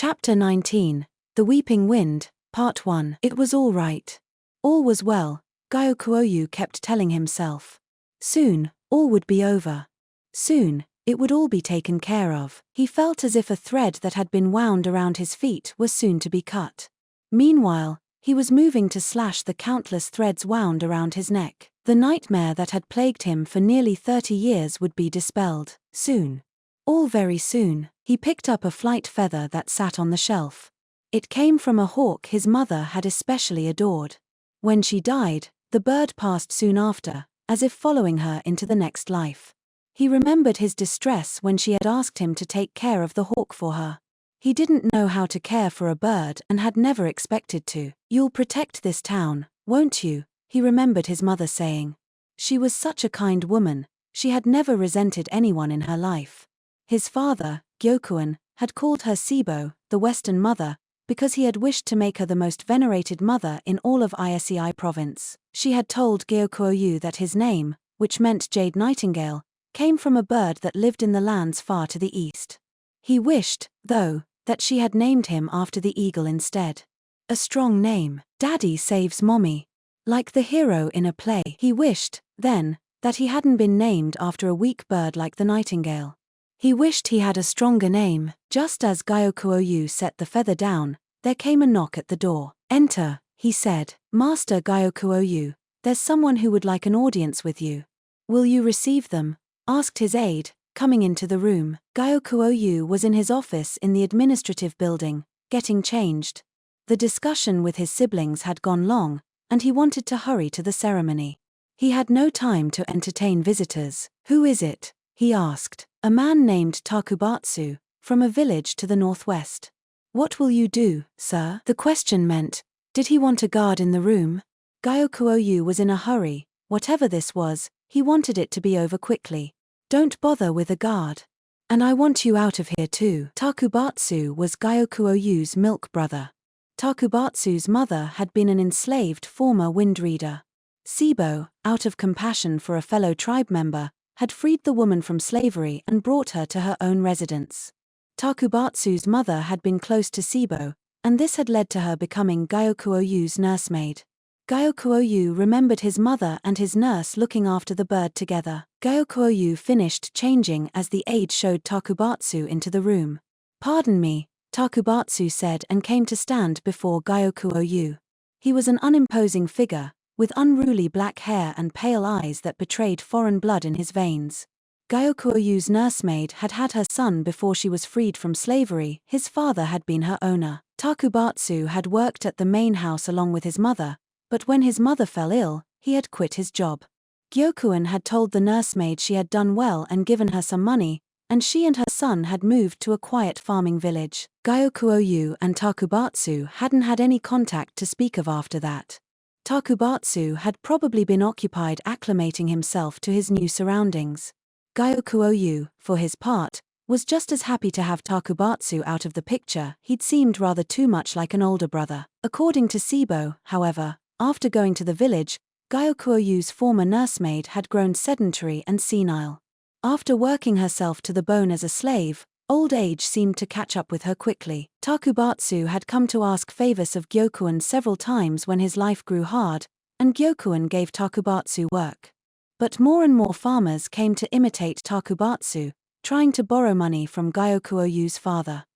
Chapter 19. The Weeping Wind, Part 1. It was all right. All was well, Gyokuoyu kept telling himself. Soon, all would be over. Soon, it would all be taken care of. He felt as if a thread that had been wound around his feet was soon to be cut. Meanwhile, he was moving to slash the countless threads wound around his neck. The nightmare that had plagued him for nearly 30 years would be dispelled, soon. All very soon. He picked up a flight feather that sat on the shelf. It came from a hawk his mother had especially adored. When she died, the bird passed soon after, as if following her into the next life. He remembered his distress when she had asked him to take care of the hawk for her. He didn't know how to care for a bird and had never expected to. "You'll protect this town, won't you?" he remembered his mother saying. She was such a kind woman, she had never resented anyone in her life. His father, Gyokuin, had called her Sibo, the Western Mother, because he had wished to make her the most venerated mother in all of Isei province. She had told Gyokuoyu that his name, which meant Jade Nightingale, came from a bird that lived in the lands far to the east. He wished, though, that she had named him after the eagle instead. A strong name. Daddy saves mommy. Like the hero in a play. He wished, then, that he hadn't been named after a weak bird like the nightingale. He wished he had a stronger name. Just as Gyokuoyu set the feather down, there came a knock at the door. "Enter," he said. "Master Gyokuoyu, there's someone who would like an audience with you." "Will you receive them?" asked his aide, coming into the room. Gyokuoyu was in his office in the administrative building, getting changed. The discussion with his siblings had gone long, and he wanted to hurry to the ceremony. He had no time to entertain visitors. "Who is it?" he asked. "A man named Takubatsu, from a village to the northwest." "What will you do, sir?" The question meant, did he want a guard in the room? Gyokuoyu was in a hurry. Whatever this was, he wanted it to be over quickly. "Don't bother with a guard. And I want you out of here too." Takubatsu was Gyokuoyu's milk brother. Takubatsu's mother had been an enslaved former wind reader. Sibo, out of compassion for a fellow tribe member, had freed the woman from slavery and brought her to her own residence. Takubatsu's mother had been close to Sibo, and this had led to her becoming Gyokuoyu's nursemaid. Gyokuoyu remembered his mother and his nurse looking after the bird together. Gyokuoyu finished changing as the aide showed Takubatsu into the room. "Pardon me," Takubatsu said and came to stand before Gyokuoyu. He was an unimposing figure, with unruly black hair and pale eyes that betrayed foreign blood in his veins. Gyokuoyu's nursemaid had had her son before she was freed from slavery. His father had been her owner. Takubatsu had worked at the main house along with his mother, but when his mother fell ill, he had quit his job. Gyokuin had told the nursemaid she had done well and given her some money, and she and her son had moved to a quiet farming village. Gyokuoyu and Takubatsu hadn't had any contact to speak of after that. Takubatsu had probably been occupied acclimating himself to his new surroundings. Gyokuoyu, for his part, was just as happy to have Takubatsu out of the picture. He'd seemed rather too much like an older brother. According to Sibo, however, after going to the village, Gyokuoyu's former nursemaid had grown sedentary and senile. After working herself to the bone as a slave, old age seemed to catch up with her quickly. Takubatsu had come to ask favors of Gyokuin several times when his life grew hard, and Gyokuin gave Takubatsu work. But more and more farmers came to imitate Takubatsu, trying to borrow money from Gyokuoyu's father.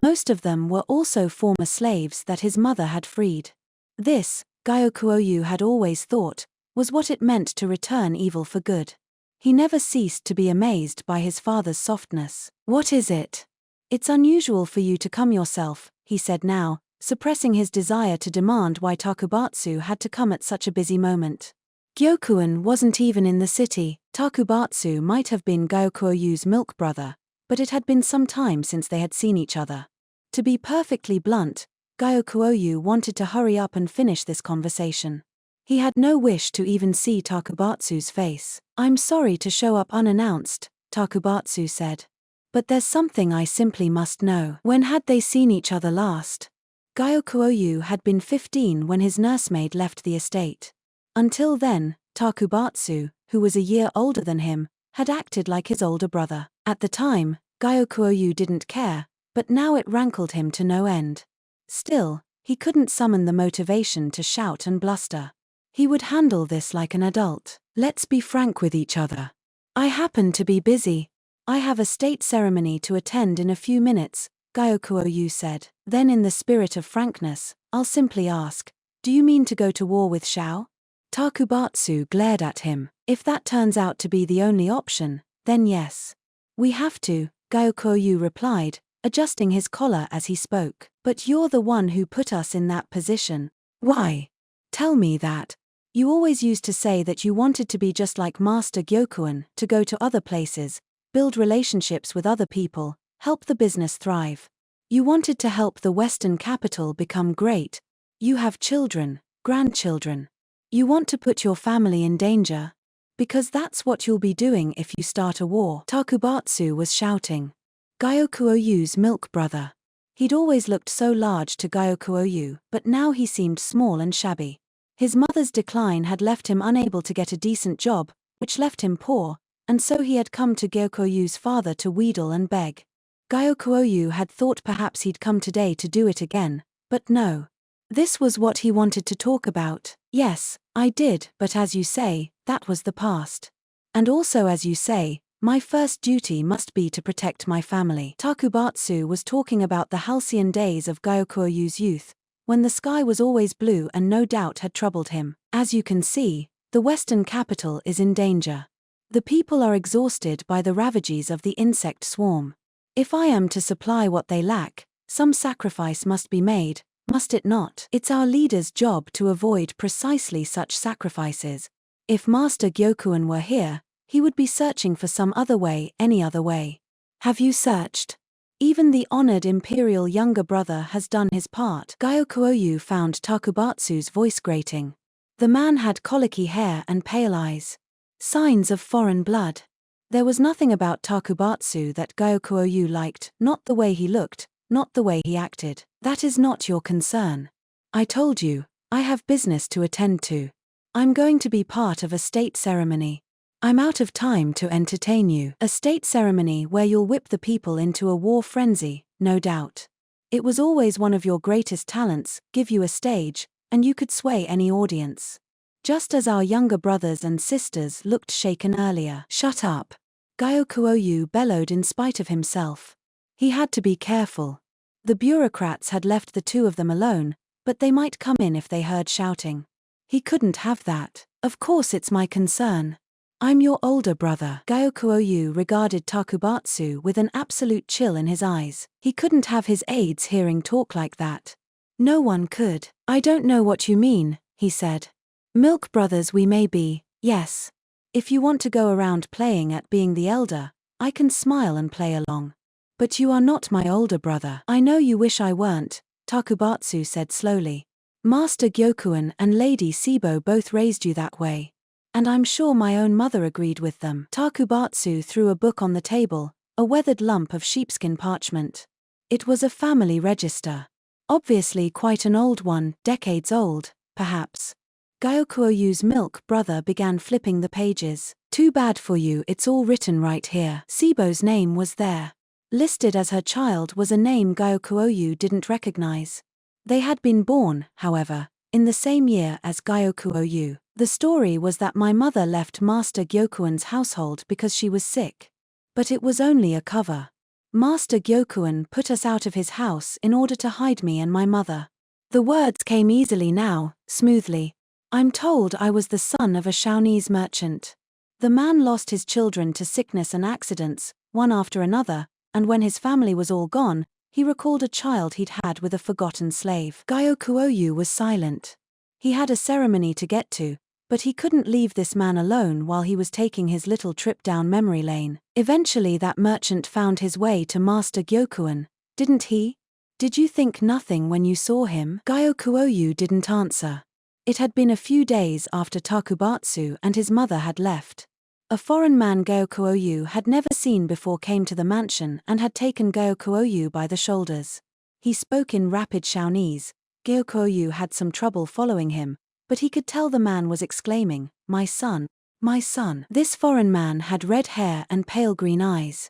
Most of them were also former slaves that his mother had freed. This, Gyokuoyu had always thought, was what it meant to return evil for good. He never ceased to be amazed by his father's softness. "What is it?" "It's unusual for you to come yourself," he said now, suppressing his desire to demand why Takubatsu had to come at such a busy moment. Gyokuin wasn't even in the city. Takubatsu might have been Gyokuoyu's milk brother, but it had been some time since they had seen each other. To be perfectly blunt, Gyokuoyu wanted to hurry up and finish this conversation. He had no wish to even see Takubatsu's face. "I'm sorry to show up unannounced," Takubatsu said. "But there's something I simply must know." When had they seen each other last? Gyokuoyu had been 15 when his nursemaid left the estate. Until then, Takubatsu, who was a year older than him, had acted like his older brother. At the time, Gyokuoyu didn't care, but now it rankled him to no end. Still, he couldn't summon the motivation to shout and bluster. He would handle this like an adult. Let's be frank with each other. I happen to be busy. I have a state ceremony to attend in a few minutes, Gyokuoyu said. Then in the spirit of frankness, I'll simply ask, do you mean to go to war with Shao? Takubatsu glared at him. If that turns out to be the only option, then yes. We have to, Gyokuoyu replied, adjusting his collar as he spoke. But you're the one who put us in that position. Why? Tell me that. You always used to say that you wanted to be just like Master Gyokuen, to go to other places, build relationships with other people, help the business thrive. You wanted to help the Western capital become great. You have children, grandchildren. You want to put your family in danger. Because that's what you'll be doing if you start a war. Takubatsu was shouting. Gyokuoyu's milk brother. He'd always looked so large to Gyokuoyu, but now he seemed small and shabby. His mother's decline had left him unable to get a decent job, which left him poor, and so he had come to Gyokuoyu's father to wheedle and beg. Gyokuoyu had thought perhaps he'd come today to do it again, but no. This was what he wanted to talk about. Yes, I did, but as you say, that was the past. And also as you say, my first duty must be to protect my family. Takubatsu was talking about the halcyon days of Gyokuoyu's youth, when the sky was always blue and no doubt had troubled him. As you can see, the Western capital is in danger. The people are exhausted by the ravages of the insect swarm. If I am to supply what they lack, some sacrifice must be made, must it not? It's our leader's job to avoid precisely such sacrifices. If Master Gyokuen were here, he would be searching for some other way, any other way. Have you searched? Even the honored imperial younger brother has done his part. Gyokuoyu found Takubatsu's voice grating. The man had colicky hair and pale eyes. Signs of foreign blood. There was nothing about Takubatsu that Gyokuoyu liked, not the way he looked, not the way he acted. That is not your concern. I told you, I have business to attend to. I'm going to be part of a state ceremony. I'm out of time to entertain you. A state ceremony where you'll whip the people into a war frenzy, no doubt. It was always one of your greatest talents, give you a stage, and you could sway any audience. Just as our younger brothers and sisters looked shaken earlier. Shut up. Gyokuoyu bellowed in spite of himself. He had to be careful. The bureaucrats had left the two of them alone, but they might come in if they heard shouting. He couldn't have that. Of course it's my concern. I'm your older brother. Gyokuoyu regarded Takubatsu with an absolute chill in his eyes. He couldn't have his aides hearing talk like that. No one could. I don't know what you mean, he said. Milk brothers we may be, yes. If you want to go around playing at being the elder, I can smile and play along. But you are not my older brother. I know you wish I weren't, Takubatsu said slowly. Master Gyokuen and Lady Sibo both raised you that way. And I'm sure my own mother agreed with them. Takubatsu threw a book on the table, a weathered lump of sheepskin parchment. It was a family register. Obviously quite an old one, decades old, perhaps. Gyokuoyu's milk brother began flipping the pages. Too bad for you, it's all written right here. Sibo's name was there. Listed as her child was a name Gyokuoyu didn't recognize. They had been born, however, in the same year as Gyokuoyu. The story was that my mother left Master Gyokuen's household because she was sick. But it was only a cover. Master Gyokuen put us out of his house in order to hide me and my mother. The words came easily now, smoothly. I'm told I was the son of a Shawnese merchant. The man lost his children to sickness and accidents, one after another, and when his family was all gone, he recalled a child he'd had with a forgotten slave. Gyokuoyu was silent. He had a ceremony to get to, but he couldn't leave this man alone while he was taking his little trip down memory lane. Eventually that merchant found his way to Master Gyokuen, didn't he? Did you think nothing when you saw him? Gyokuoyu didn't answer. It had been a few days after Takubatsu and his mother had left. A foreign man Gyokuoyu had never seen before came to the mansion and had taken Gyokuoyu by the shoulders. He spoke in rapid Shawnese. Gyokuoyu had some trouble following him, but he could tell the man was exclaiming, "My son, my son." This foreign man had red hair and pale green eyes.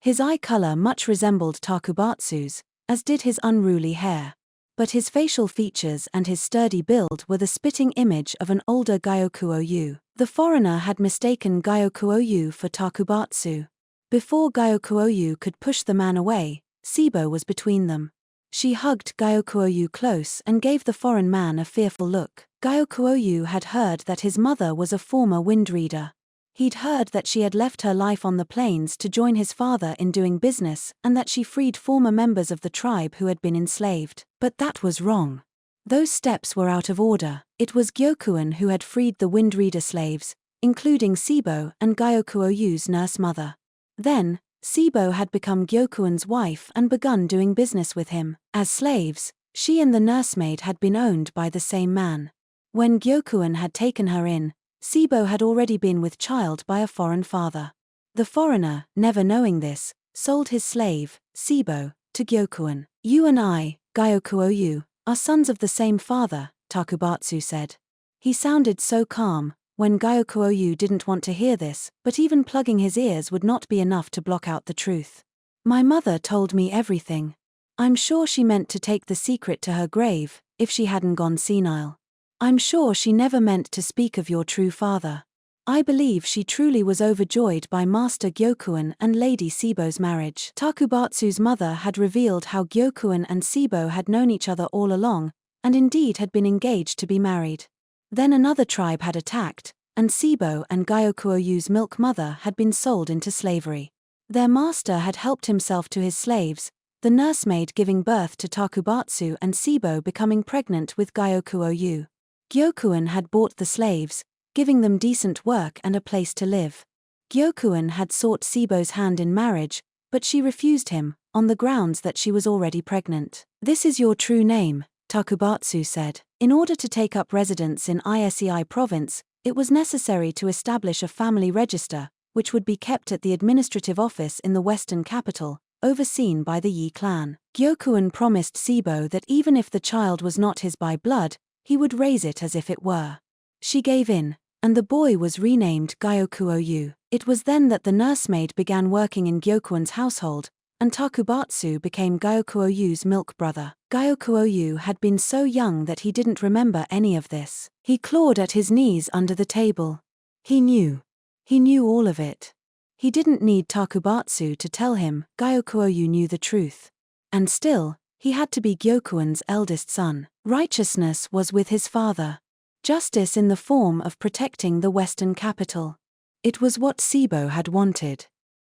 His eye color much resembled Takubatsu's, as did his unruly hair. But his facial features and his sturdy build were the spitting image of an older Gyokuoyu. The foreigner had mistaken Gyokuoyu for Takubatsu. Before Gyokuoyu could push the man away, Sibo was between them. She hugged Gyokuoyu close and gave the foreign man a fearful look. Gyokuoyu had heard that his mother was a former wind reader. He'd heard that she had left her life on the plains to join his father in doing business and that she freed former members of the tribe who had been enslaved. But that was wrong. Those steps were out of order. It was Gyokuen who had freed the wind reader slaves, including Sibo and Gyokuoyu's nurse mother. Then, Sibo had become Gyokuen's wife and begun doing business with him. As slaves, she and the nursemaid had been owned by the same man. When Gyokuen had taken her in, Sibo had already been with child by a foreign father. The foreigner, never knowing this, sold his slave, Sibo, to Gyokuen. You and I, Gyokuoyu, are sons of the same father, Takubatsu said. He sounded so calm, when Gyokuoyu didn't want to hear this, but even plugging his ears would not be enough to block out the truth. My mother told me everything. I'm sure she meant to take the secret to her grave, if she hadn't gone senile. I'm sure she never meant to speak of your true father. I believe she truly was overjoyed by Master Gyokuen and Lady Sibo's marriage. Takubatsu's mother had revealed how Gyokuen and Sibo had known each other all along, and indeed had been engaged to be married. Then another tribe had attacked, and Sibo and Gyokuoyu's milk mother had been sold into slavery. Their master had helped himself to his slaves, the nursemaid giving birth to Takubatsu and Sibo becoming pregnant with Gyokuoyu. Gyokuen had bought the slaves, giving them decent work and a place to live. Gyokuen had sought Sibo's hand in marriage, but she refused him, on the grounds that she was already pregnant. This is your true name, Takubatsu said. In order to take up residence in Isei province, it was necessary to establish a family register, which would be kept at the administrative office in the western capital, overseen by the Yi clan. Gyokuen promised Sibo that even if the child was not his by blood, he would raise it as if it were. She gave in, and the boy was renamed Gyokuoyu. It was then that the nursemaid began working in Gyokuen's household, and Takubatsu became Gyokuoyu's milk brother. Gyokuoyu had been so young that he didn't remember any of this. He clawed at his knees under the table. He knew. He knew all of it. He didn't need Takubatsu to tell him. Gyokuoyu knew the truth. And still, he had to be Gyokuen's eldest son. Righteousness was with his father. Justice in the form of protecting the western capital. It was what Sibo had wanted.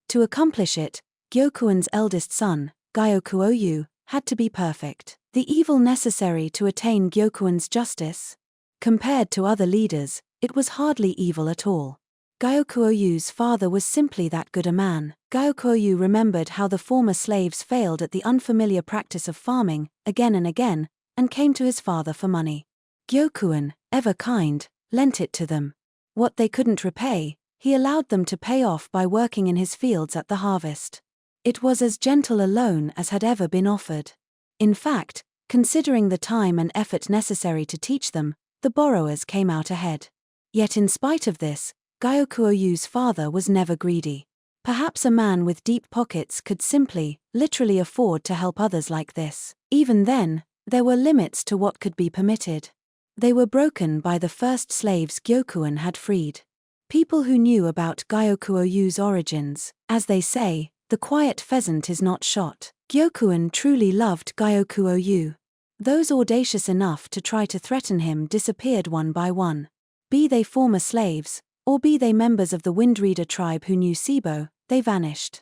To accomplish it, Gyokuen's eldest son, Gyokuoyu, had to be perfect. The evil necessary to attain Gyokuen's justice? Compared to other leaders, it was hardly evil at all. Gyokuoyu's father was simply that good a man. Gyokuoyu remembered how the former slaves failed at the unfamiliar practice of farming, again and again, and came to his father for money. Gyokuen, ever kind, lent it to them. What they couldn't repay, he allowed them to pay off by working in his fields at the harvest. It was as gentle a loan as had ever been offered. In fact, considering the time and effort necessary to teach them, the borrowers came out ahead. Yet in spite of this, Gyokuoyu's father was never greedy. Perhaps a man with deep pockets could simply, literally afford to help others like this. Even then, there were limits to what could be permitted. They were broken by the first slaves Gyokuen had freed. People who knew about Gyokuoyu's origins. As they say, the quiet pheasant is not shot. Gyokuen truly loved Gyokuoyu. Those audacious enough to try to threaten him disappeared one by one. Be they former slaves, or be they members of the Windreader tribe who knew Sibo, they vanished.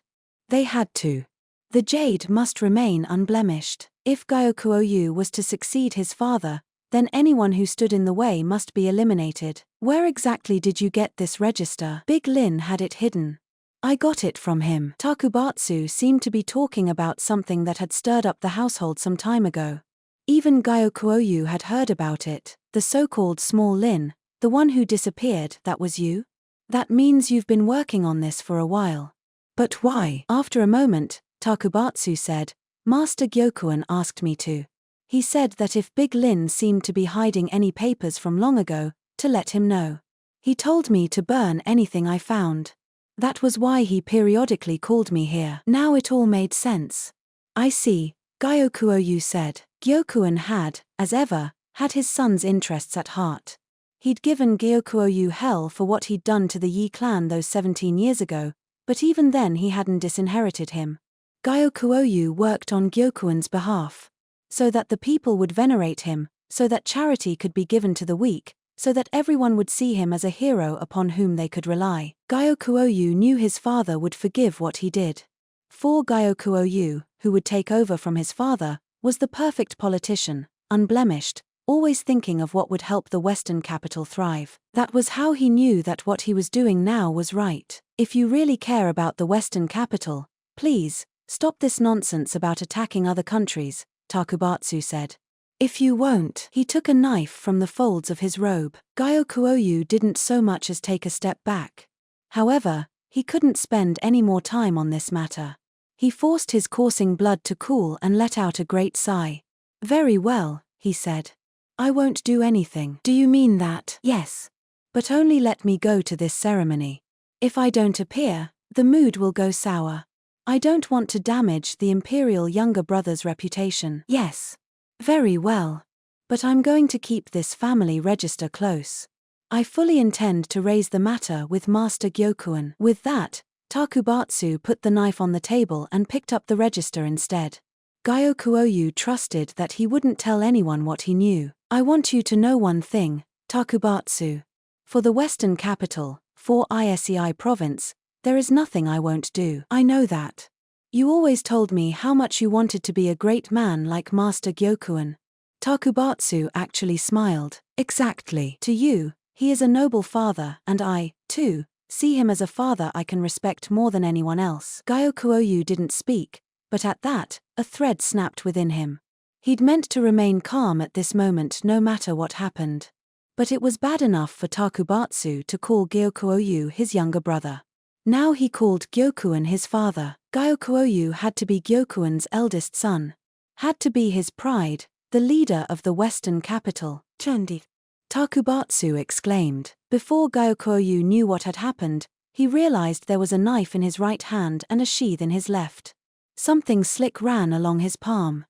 They had to. The jade must remain unblemished. If Gyokuoyu was to succeed his father, then anyone who stood in the way must be eliminated. Where exactly did you get this register? Big Lin had it hidden. I got it from him. Takubatsu seemed to be talking about something that had stirred up the household some time ago. Even Gyokuoyu had heard about it. The so-called small Lin, the one who disappeared, that was you? That means you've been working on this for a while. But why? After a moment, Takubatsu said, Master Gyokuen asked me to. He said that if Big Lin seemed to be hiding any papers from long ago, to let him know. He told me to burn anything I found. That was why he periodically called me here. Now it all made sense. I see, Gyokuoyu said. Gyokuin had, as ever, had his son's interests at heart. He'd given Gyokuoyu hell for what he'd done to the Yi clan those 17 years ago, but even then he hadn't disinherited him. Gyokuoyu worked on Gyokuin's behalf, so that the people would venerate him, so that charity could be given to the weak, so that everyone would see him as a hero upon whom they could rely. Gyokuoyu knew his father would forgive what he did. For Gyokuoyu, who would take over from his father, was the perfect politician, unblemished, always thinking of what would help the Western capital thrive. That was how he knew that what he was doing now was right. If you really care about the Western capital, please, stop this nonsense about attacking other countries, Takubatsu said. If you won't. He took a knife from the folds of his robe. Gyokuoyu didn't so much as take a step back. However, he couldn't spend any more time on this matter. He forced his coursing blood to cool and let out a great sigh. Very well, he said. I won't do anything. Do you mean that? Yes. But only let me go to this ceremony. If I don't appear, the mood will go sour. I don't want to damage the imperial younger brother's reputation. Yes. Very well. But I'm going to keep this family register close. I fully intend to raise the matter with Master Gyokuin. With that, Takubatsu put the knife on the table and picked up the register instead. Gyokuoyu trusted that he wouldn't tell anyone what he knew. I want you to know one thing, Takubatsu. For the Western capital, for Isei province, there is nothing I won't do. I know that. You always told me how much you wanted to be a great man like Master Gyokuin. Takubatsu actually smiled. Exactly. To you, he is a noble father, and I, too, see him as a father I can respect more than anyone else. Gyokuoyu didn't speak, but at that, a thread snapped within him. He'd meant to remain calm at this moment no matter what happened. But it was bad enough for Takubatsu to call Gyokuoyu his younger brother. Now he called Gyokuin his father. Gyokuoyu had to be Gyokuin's eldest son. Had to be his pride, the leader of the Western capital. Chendi. Takubatsu exclaimed. Before Gyokuoyu knew what had happened, he realized there was a knife in his right hand and a sheath in his left. Something slick ran along his palm.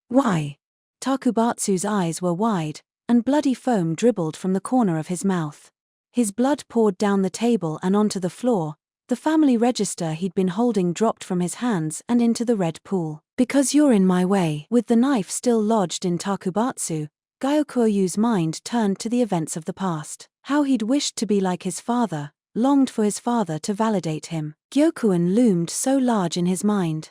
Why? Takubatsu's eyes were wide, and bloody foam dribbled from the corner of his mouth. His blood poured down the table and onto the floor. The family register he'd been holding dropped from his hands and into the red pool. Because you're in my way. With the knife still lodged in Takubatsu, Gyokuoyu's mind turned to the events of the past. How he'd wished to be like his father, longed for his father to validate him. Gyokuin loomed so large in his mind.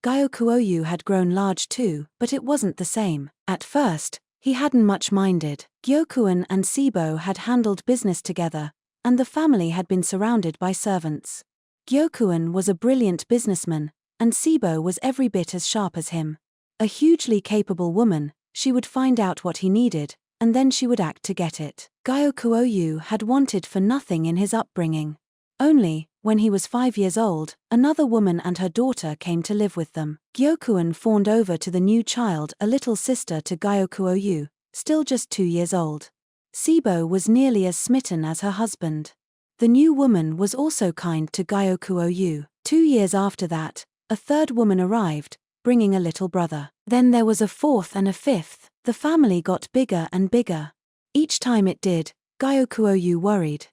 Gyokuoyu had grown large too, but it wasn't the same. At first, he hadn't much minded. Gyokuin and Sibo had handled business together, and the family had been surrounded by servants. Gyokuin was a brilliant businessman, and Sibo was every bit as sharp as him. A hugely capable woman, she would find out what he needed, and then she would act to get it. Gyokuoyu had wanted for nothing in his upbringing. Only, when he was 5 years old, another woman and her daughter came to live with them. Gyokuin fawned over to the new child, a little sister to Gyokuoyu, still just 2 years old. Sibo was nearly as smitten as her husband. The new woman was also kind to Gyokuoyu. 2 years after that, a third woman arrived, bringing a little brother. Then there was a fourth and a fifth. The family got bigger and bigger. Each time it did, Gyokuoyu worried.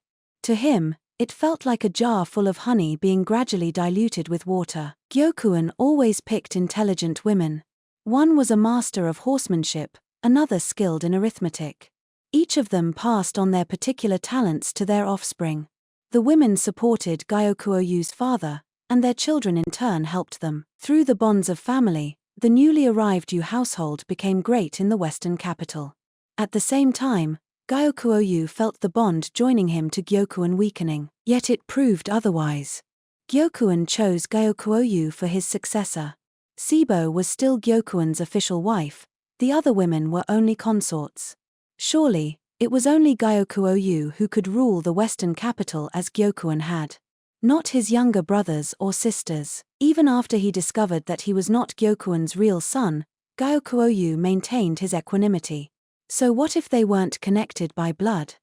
To him, it felt like a jar full of honey being gradually diluted with water. Gyokuin always picked intelligent women. One was a master of horsemanship, another skilled in arithmetic. Each of them passed on their particular talents to their offspring. The women supported Gyokuoyu's father, and their children in turn helped them. Through the bonds of family, the newly arrived Yu household became great in the Western capital. At the same time, Gyokuoyu felt the bond joining him to Gyokuin weakening. Yet it proved otherwise. Gyokuin chose Gyokuoyu for his successor. Sibo was still Gyokuin's official wife, the other women were only consorts. Surely, it was only Gyokuoyu who could rule the Western capital as Gyokuin had. Not his younger brothers or sisters. Even after he discovered that he was not Gyokuin's real son, Gyokuoyu maintained his equanimity. So what if they weren't connected by blood?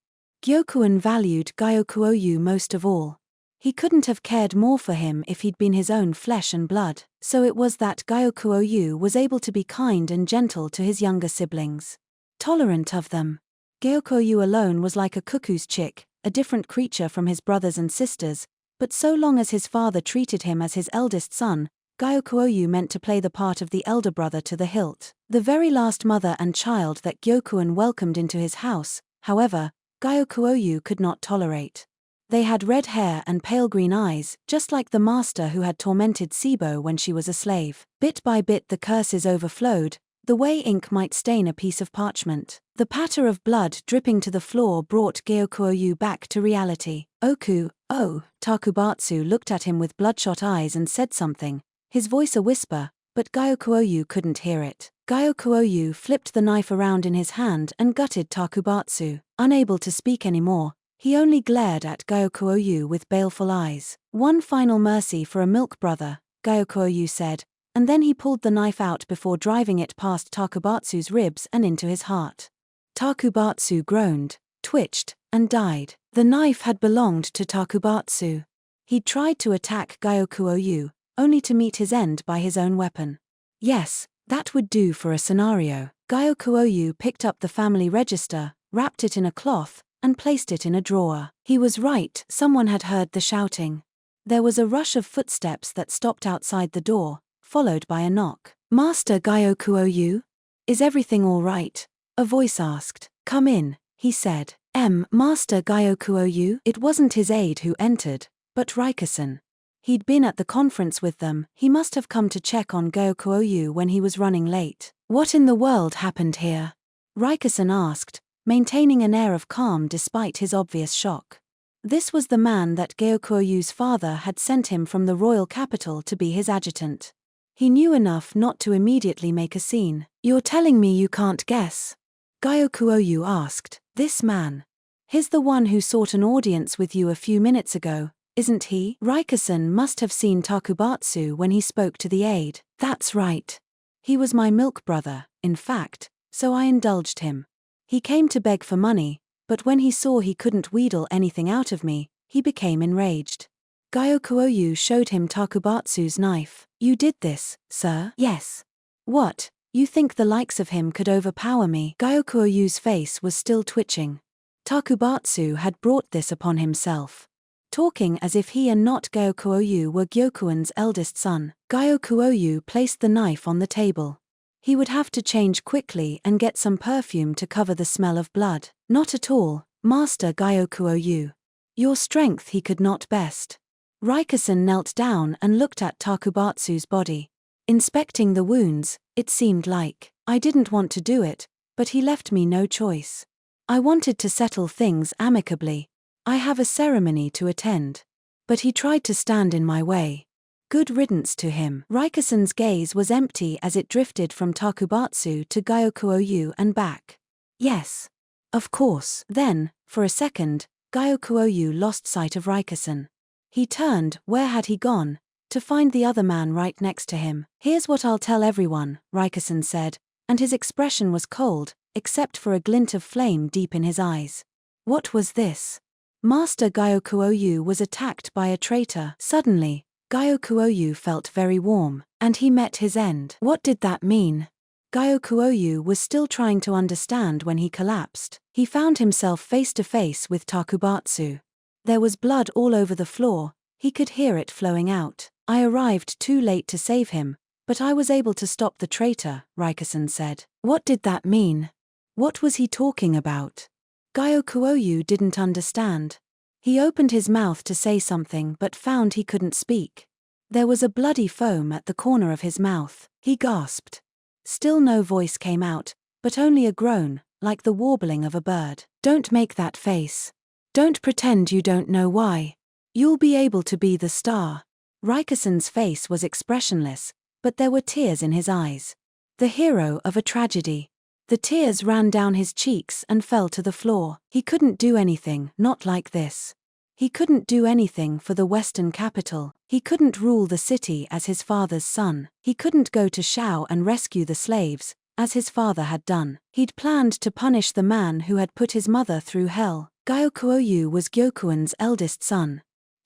Gyokuin valued Gyokuoyu most of all. He couldn't have cared more for him if he'd been his own flesh and blood, so it was that Gyokuoyu was able to be kind and gentle to his younger siblings. Tolerant of them. Gyokuoyu alone was like a cuckoo's chick, a different creature from his brothers and sisters, but so long as his father treated him as his eldest son, Gyokuoyu meant to play the part of the elder brother to the hilt. The very last mother and child that Gyokuin welcomed into his house, however, Gyokuoyu could not tolerate. They had red hair and pale green eyes, just like the master who had tormented Sibo when she was a slave. Bit by bit the curses overflowed, the way ink might stain a piece of parchment. The patter of blood dripping to the floor brought Gyokuoyu back to reality. "Oku, oh," Takubatsu looked at him with bloodshot eyes and said something, his voice a whisper, but Gyokuoyu couldn't hear it. Gyokuoyu flipped the knife around in his hand and gutted Takubatsu. Unable to speak anymore, he only glared at Gyokuoyu with baleful eyes. "One final mercy for a milk brother," Gyokuoyu said, and then he pulled the knife out before driving it past Takubatsu's ribs and into his heart. Takubatsu groaned, twitched, and died. The knife had belonged to Takubatsu. He'd tried to attack Gyokuoyu, only to meet his end by his own weapon. Yes, that would do for a scenario. Gyokuoyu picked up the family register, wrapped it in a cloth, and placed it in a drawer. He was right, someone had heard the shouting. There was a rush of footsteps that stopped outside the door, followed by a knock. "Master Gyokuoyu? Is everything all right?" a voice asked. "Come in," he said. Master Gyokuoyu?" It wasn't his aide who entered, but Rikusen. He'd been at the conference with them. He must have come to check on Gyokuoyu when he was running late. "What in the world happened here?" Rikusen asked, maintaining an air of calm despite his obvious shock. This was the man that Gyokuoyu's father had sent him from the royal capital to be his adjutant. He knew enough not to immediately make a scene. "You're telling me you can't guess?" Gyokuoyu asked. "This man. He's the one who sought an audience with you a few minutes ago, isn't he?" Rikusen must have seen Takubatsu when he spoke to the aide. "That's right. He was my milk brother, in fact, so I indulged him. He came to beg for money, but when he saw he couldn't wheedle anything out of me, he became enraged." Gyokuoyu showed him Takubatsu's knife. "You did this, sir?" "Yes." "What, you think the likes of him could overpower me?" Gyokuoyu's face was still twitching. Takubatsu had brought this upon himself. Talking as if he and not Gyokuoyu were Gyokuin's eldest son. Gyokuoyu placed the knife on the table. He would have to change quickly and get some perfume to cover the smell of blood. "Not at all, Master Gyokuoyu. Your strength he could not best." Rikusen knelt down and looked at Takubatsu's body. Inspecting the wounds, it seemed like, "I didn't want to do it, but he left me no choice. I wanted to settle things amicably. I have a ceremony to attend. But he tried to stand in my way. Good riddance to him." Rikusen's gaze was empty as it drifted from Takubatsu to Gyokuoyu and back. "Yes. Of course." Then, for a second, Gyokuoyu lost sight of Rikusen. He turned, where had he gone, to find the other man right next to him. "Here's what I'll tell everyone," Rikusen said, and his expression was cold, except for a glint of flame deep in his eyes. What was this? Master Gyokuoyu was attacked by a traitor. Suddenly, Gyokuoyu felt very warm, and he met his end. What did that mean? Gyokuoyu was still trying to understand when he collapsed. He found himself face to face with Takubatsu. There was blood all over the floor, he could hear it flowing out. "I arrived too late to save him, but I was able to stop the traitor," Rikusen said. What did that mean? What was he talking about? Gyokuoyu didn't understand. He opened his mouth to say something but found he couldn't speak. There was a bloody foam at the corner of his mouth. He gasped. Still no voice came out, but only a groan, like the warbling of a bird. "Don't make that face. Don't pretend you don't know why. You'll be able to be the star." Rikusen's face was expressionless, but there were tears in his eyes. The hero of a tragedy. The tears ran down his cheeks and fell to the floor. He couldn't do anything, not like this. He couldn't do anything for the Western capital. He couldn't rule the city as his father's son. He couldn't go to Shao and rescue the slaves, as his father had done. He'd planned to punish the man who had put his mother through hell. Gyokuoyu was Gyokuin's eldest son.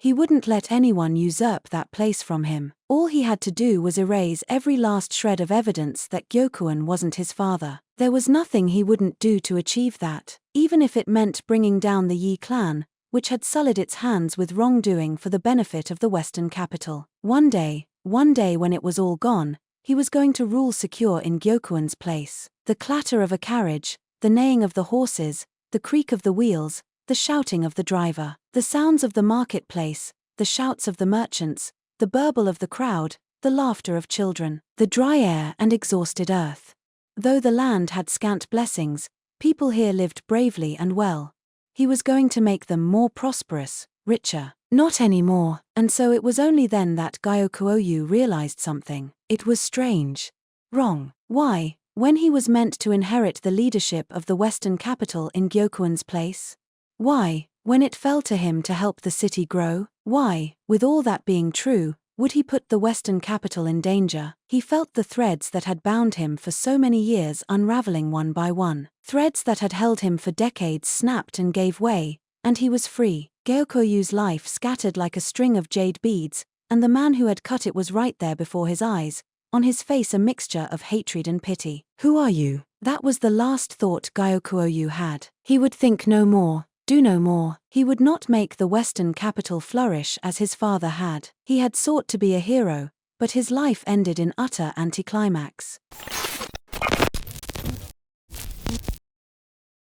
He wouldn't let anyone usurp that place from him. All he had to do was erase every last shred of evidence that Gyokuin wasn't his father. There was nothing he wouldn't do to achieve that, even if it meant bringing down the Yi clan, which had sullied its hands with wrongdoing for the benefit of the Western capital. One day when it was all gone, he was going to rule secure in Gyokuin's place. The clatter of a carriage, the neighing of the horses, the creak of the wheels, the shouting of the driver, the sounds of the marketplace, the shouts of the merchants, the burble of the crowd, the laughter of children, the dry air and exhausted earth. Though the land had scant blessings, people here lived bravely and well. He was going to make them more prosperous, richer. Not anymore. And so it was only then that Gyokuoyu realized something. It was strange. Wrong. Why, when he was meant to inherit the leadership of the Western capital in Gyokuin's place? Why, when it fell to him to help the city grow? Why, with all that being true, would he put the Western capital in danger? He felt the threads that had bound him for so many years unraveling one by one. Threads that had held him for decades snapped and gave way, and he was free. Gyokoyu's life scattered like a string of jade beads, and the man who had cut it was right there before his eyes, on his face a mixture of hatred and pity. Who are you? That was the last thought Gyokuoyu had. He would think no more. Do no more. He would not make the Western capital flourish as his father had. He had sought to be a hero, but his life ended in utter anticlimax.